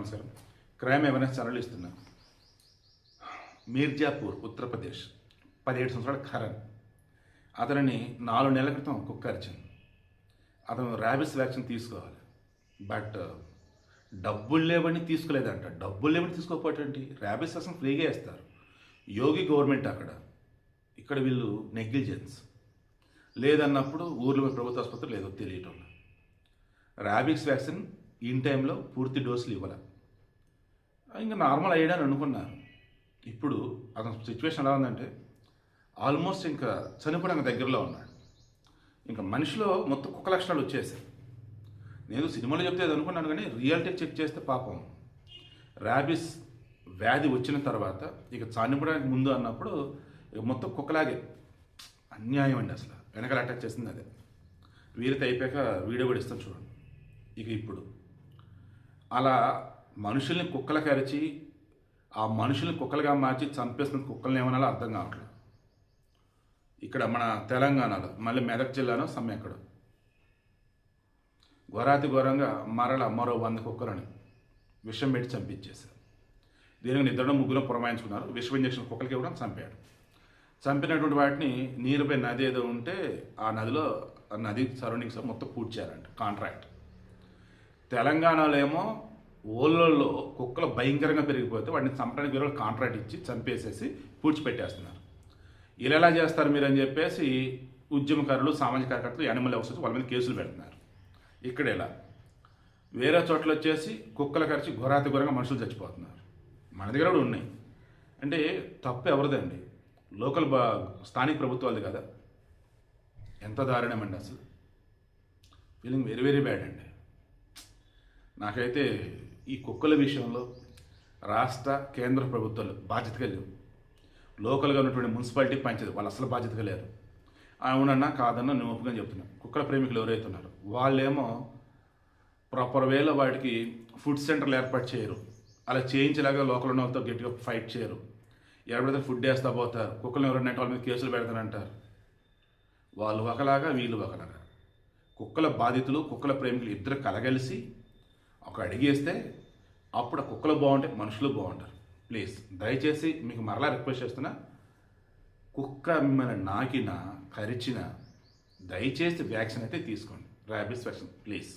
నమస్కారం. Crime awareness channel ఇస్తున్నా. మీర్జాపూర్ ఉత్తరప్రదేశ్ 17 సంవత్సరాల ఖరణ్ అతనిని 4 నెలల క్రితం కుక్క అరిచింది. అతను ర్యాబిస్ వ్యాక్సిన్ తీసుకోవాలి, బట్ డబ్బులు లేవని తీసుకోలేదంట. డబ్బులు లేవని తీసుకోకపోతే ర్యాబిస్ వ్యాక్సిన్ ఫ్రీగా ఇస్తారు. యోగి గవర్నమెంట్ అక్కడ, ఇక్కడ వీళ్ళు నెగ్లిజెన్స్ లేదన్నప్పుడు ఊర్లో ప్రభుత్వ ఆసుపత్రి లేదో తెలియటం. ర్యాబిస్ వ్యాక్సిన్ ఇన్ టైంలో పూర్తి డోసులు ఇవ్వాలి. ఇంకా నార్మల్ అయ్యాడని అనుకున్నారు. ఇప్పుడు అతని సిచ్యువేషన్ ఎలా ఉందంటే ఆల్మోస్ట్ ఇంకా చనిపోవడానికి దగ్గరలో ఉన్నాడు. ఇంకా మనిషిలో మొత్తం కుక్క లక్షణాలు వచ్చేసాయి. నేను సినిమాలో చెప్తే అది అనుకున్నాను, కానీ రియాలిటీ చెక్ చేస్తే పాపం ర్యాబిస్ వ్యాధి వచ్చిన తర్వాత ఇక చనిపోవడానికి ముందు అన్నప్పుడు ఇక మొత్తం కుక్కలాగే అన్యాయం అండి. అసలు వెనకాల అటాక్ చేసింది అదే. వీరితో అయిపోయాక వీడియో కూడా ఇస్తాను చూడండి. ఇక ఇప్పుడు అలా మనుషుల్ని కుక్కలకి అరిచి ఆ మనుషుల్ని కుక్కలుగా మార్చి చంపేస్తున్న కుక్కల్ని ఏమనాలో అర్థం కావట్లేదు. ఇక్కడ మన తెలంగాణలో మళ్ళీ మెదక్ జిల్లాలో ఎక్కడ ఘోరాతి ఘోరంగా మరో 100 కుక్కలని విషం పెట్టి చంపించేశారు. దీనికి నిద్రలో ముగ్గురు పురమాయించుకున్నారు. విషం ఇంజక్షన్ కుక్కలకి ఇవ్వడం చంపాడు. చంపినటువంటి వాటిని నీరుపై నది ఏదో ఉంటే ఆ నదిలో నది సరౌండింగ్స్లో మొత్తం పూడ్చారంట. కాంట్రాక్ట్. తెలంగాణలో ఏమో ఊళ్ళల్లో కుక్కలు భయంకరంగా పెరిగిపోతే వాటిని చంపడానికి వేరే కాంట్రాక్ట్ ఇచ్చి చంపేసేసి పూడ్చిపెట్టేస్తున్నారు. ఇలా ఎలా చేస్తారు మీరు అని చెప్పేసి ఉద్యమకారులు, సామాజిక కార్యకర్తలు, యానిమల్ లవర్స్ వాళ్ళ మీద కేసులు పెడుతున్నారు. ఇక్కడ ఇలా వేరే చోట్ల వచ్చేసి కుక్కలు కరిచి ఘోరాతి ఘోరంగా మనుషులు చచ్చిపోతున్నారు. మన దగ్గర కూడా ఉన్నాయి. అంటే తప్పు ఎవరిదండి? లోకల్ స్థానిక ప్రభుత్వాలది కదా. ఎంత దారుణమండి అసలు. ఫీలింగ్ వెరీ వెరీ బ్యాడ్ అండి. నాకైతే ఈ కుక్కల విషయంలో రాష్ట్ర కేంద్ర ప్రభుత్వాలు బాధ్యతగా లేవు. లోకల్గా ఉన్నటువంటి మున్సిపాలిటీ, పంచాయతీ వాళ్ళు అసలు బాధ్యతగా లేరు. అవునన్నా కాదన్నా నేను ఒప్పుగా చెప్తున్నాను. కుక్కల ప్రేమికులు ఎవరైతే ఉన్నారో వాళ్ళేమో ప్రాపర్ వేలో వాటికి ఫుడ్ సెంటర్లు ఏర్పాటు చేయరు. అలా చేయించేలాగా లోకల్ ఉన్న వాళ్ళతో గట్టిగా ఫైట్ చేయరు. ఎవరైతే ఫుడ్ వేస్తా పోతారు, కుక్కలను ఎవరైనా వాళ్ళ మీద కేసులు పెడతానంటారు. వాళ్ళు ఒకలాగా, వీళ్ళు ఒకలాగా. కుక్కల బాధితులు, కుక్కల ప్రేమికులు ఇద్దరు కలగలిసి ఒక అడిగేస్తే అప్పుడు ఆ కుక్కలు బాగుంటే మనుషులు బాగుంటారు. ప్లీజ్ దయచేసి మీకు మరలా రిక్వెస్ట్ చేస్తున్నా, కుక్క మిమ్మల్ని నాకినా కరిచినా దయచేసి వ్యాక్సిన్ అయితే తీసుకోండి. Rabies vaccine please.